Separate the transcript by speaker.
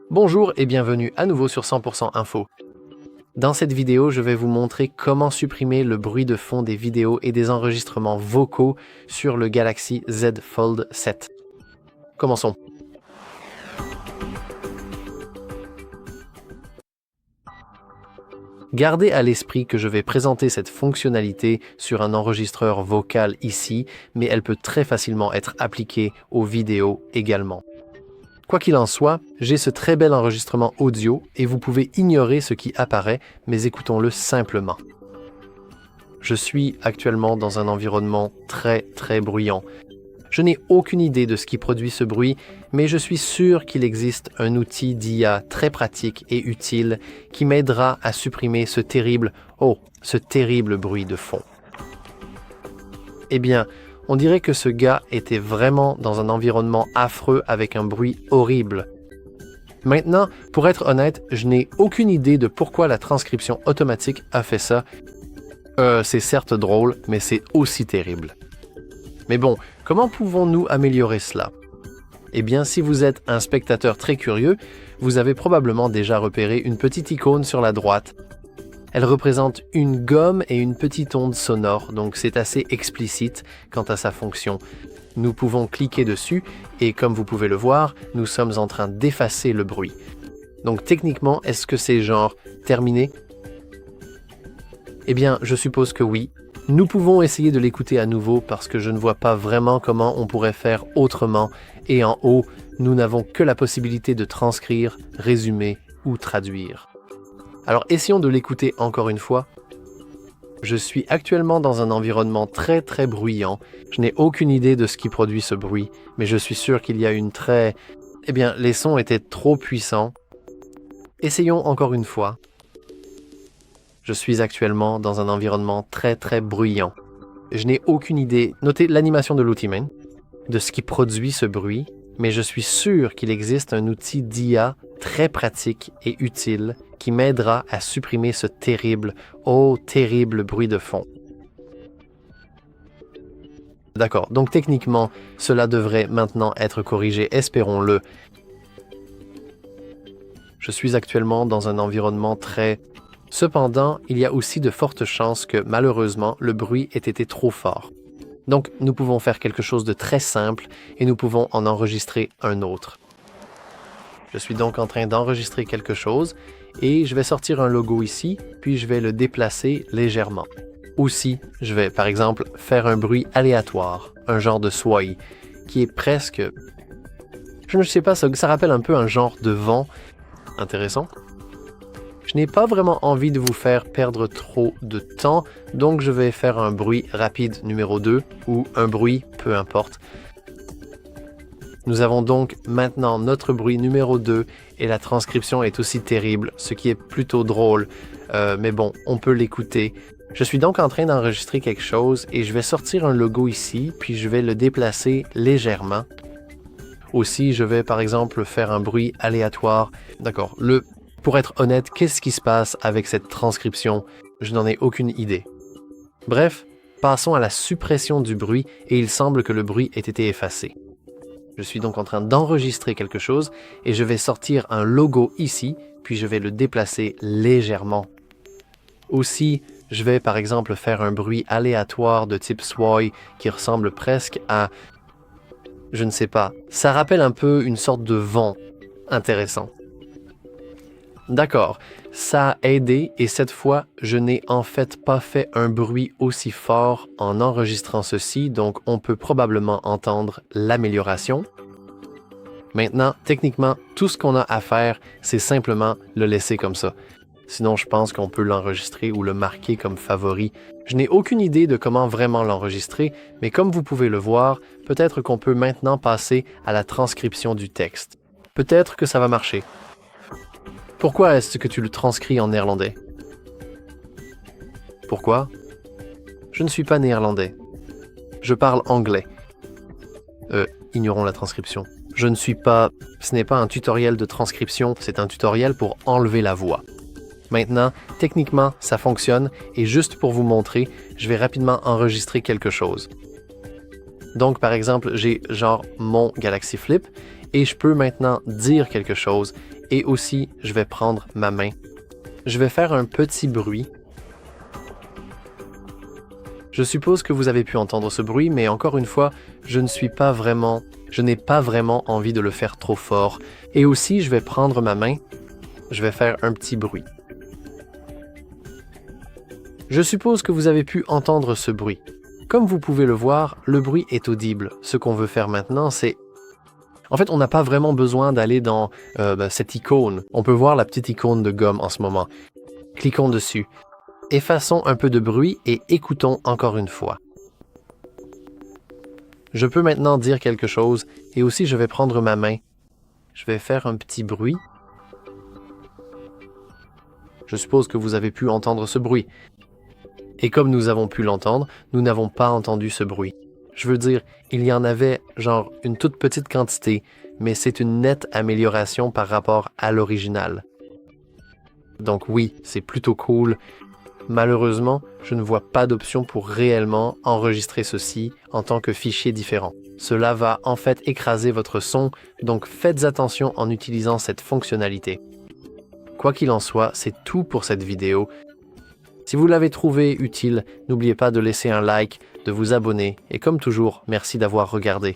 Speaker 1: Bonjour et bienvenue à nouveau sur 100% Info. Dans cette vidéo, je vais vous montrer comment supprimer le bruit de fond des vidéos et des enregistrements vocaux sur le Galaxy Z Fold 7. Commençons. Gardez à l'esprit que je vais présenter cette fonctionnalité sur un enregistreur vocal ici, mais elle peut très facilement être appliquée aux vidéos également. Quoi qu'il en soit, j'ai ce très bel enregistrement audio et vous pouvez ignorer ce qui apparaît, mais écoutons-le simplement. Je suis actuellement dans un environnement très bruyant. Je n'ai aucune idée de ce qui produit ce bruit, mais je suis sûr qu'il existe un outil d'IA très pratique et utile qui m'aidera à supprimer ce terrible bruit de fond. Eh bien, on dirait que ce gars était vraiment dans un environnement affreux avec un bruit horrible. Maintenant, pour être honnête, je n'ai aucune idée de pourquoi la transcription automatique a fait ça. C'est certes drôle, mais c'est aussi terrible. Mais bon, comment pouvons-nous améliorer cela? Eh bien, si vous êtes un spectateur très curieux, vous avez probablement déjà repéré une petite icône sur la droite. Elle représente une gomme et une petite onde sonore, donc c'est assez explicite quant à sa fonction. Nous pouvons cliquer dessus et comme vous pouvez le voir, nous sommes en train d'effacer le bruit. Donc techniquement, est-ce que c'est genre terminé? Eh bien, je suppose que oui. Nous pouvons essayer de l'écouter à nouveau parce que je ne vois pas vraiment comment on pourrait faire autrement. Et en haut, nous n'avons que la possibilité de transcrire, résumer ou traduire. Alors essayons de l'écouter encore une fois. Je suis actuellement dans un environnement très bruyant. Je n'ai aucune idée de ce qui produit ce bruit, mais je suis sûr qu'il y a une très... Eh bien, les sons étaient trop puissants. Essayons encore une fois. Je suis actuellement dans un environnement très bruyant. Je n'ai aucune idée, notez l'animation de l'outil même, de ce qui produit ce bruit, mais je suis sûr qu'il existe un outil d'IA très pratique et utile qui m'aidera à supprimer ce terrible bruit de fond. D'accord, donc techniquement, cela devrait maintenant être corrigé, espérons-le. Je suis actuellement dans un environnement très... Cependant, il y a aussi de fortes chances que, malheureusement, le bruit ait été trop fort. Donc, nous pouvons faire quelque chose de très simple et nous pouvons en enregistrer un autre. Je suis donc en train d'enregistrer quelque chose et je vais sortir un logo ici, puis je vais le déplacer légèrement. Aussi, je vais par exemple faire un bruit aléatoire, un genre de sway, qui est presque... Je ne sais pas, ça rappelle un peu un genre de vent. Intéressant. Je n'ai pas vraiment envie de vous faire perdre trop de temps, donc je vais faire un bruit rapide numéro 2, ou un bruit, peu importe. Nous avons donc maintenant notre bruit numéro 2 et la transcription est aussi terrible, ce qui est plutôt drôle, mais bon, on peut l'écouter. Je suis donc en train d'enregistrer quelque chose et je vais sortir un logo ici, puis je vais le déplacer légèrement. Aussi, je vais par exemple faire un bruit aléatoire. D'accord, pour être honnête, qu'est-ce qui se passe avec cette transcription? Je n'en ai aucune idée. Bref, passons à la suppression du bruit et il semble que le bruit ait été effacé. Je suis donc en train d'enregistrer quelque chose et je vais sortir un logo ici, puis je vais le déplacer légèrement. Aussi, je vais par exemple faire un bruit aléatoire de type sway qui ressemble presque à... Je ne sais pas, ça rappelle un peu une sorte de vent. Intéressant. D'accord, ça a aidé et cette fois, je n'ai en fait pas fait un bruit aussi fort en enregistrant ceci, donc on peut probablement entendre l'amélioration. Maintenant, techniquement, tout ce qu'on a à faire, c'est simplement le laisser comme ça. Sinon, je pense qu'on peut l'enregistrer ou le marquer comme favori. Je n'ai aucune idée de comment vraiment l'enregistrer, mais comme vous pouvez le voir, peut-être qu'on peut maintenant passer à la transcription du texte. Peut-être que ça va marcher. Pourquoi est-ce que tu le transcris en néerlandais? Pourquoi? Je ne suis pas néerlandais. Je parle anglais. Ignorons la transcription. Ce n'est pas un tutoriel de transcription, c'est un tutoriel pour enlever la voix. Maintenant, techniquement, ça fonctionne et juste pour vous montrer, je vais rapidement enregistrer quelque chose. Donc, par exemple, j'ai genre mon Galaxy Flip Et je peux maintenant dire quelque chose et aussi je vais prendre ma main. Je vais faire un petit bruit. Je suppose que vous avez pu entendre ce bruit, mais encore une fois, je n'ai pas vraiment envie de le faire trop fort. Et aussi, je vais prendre ma main, je vais faire un petit bruit. Je suppose que vous avez pu entendre ce bruit. Comme vous pouvez le voir, le bruit est audible. Ce qu'on veut faire maintenant, c'est... En fait, on n'a pas vraiment besoin d'aller dans cette icône. On peut voir la petite icône de gomme en ce moment. Cliquons dessus. Effaçons un peu de bruit et écoutons encore une fois. Je peux maintenant dire quelque chose et aussi je vais prendre ma main. Je vais faire un petit bruit. Je suppose que vous avez pu entendre ce bruit. Et comme nous avons pu l'entendre, nous n'avons pas entendu ce bruit. Je veux dire, il y en avait genre une toute petite quantité, mais c'est une nette amélioration par rapport à l'original. Donc oui, c'est plutôt cool. Malheureusement, je ne vois pas d'option pour réellement enregistrer ceci en tant que fichier différent. Cela va en fait écraser votre son, donc faites attention en utilisant cette fonctionnalité. Quoi qu'il en soit, c'est tout pour cette vidéo. Si vous l'avez trouvé utile, n'oubliez pas de laisser un like, de vous abonner et comme toujours, merci d'avoir regardé.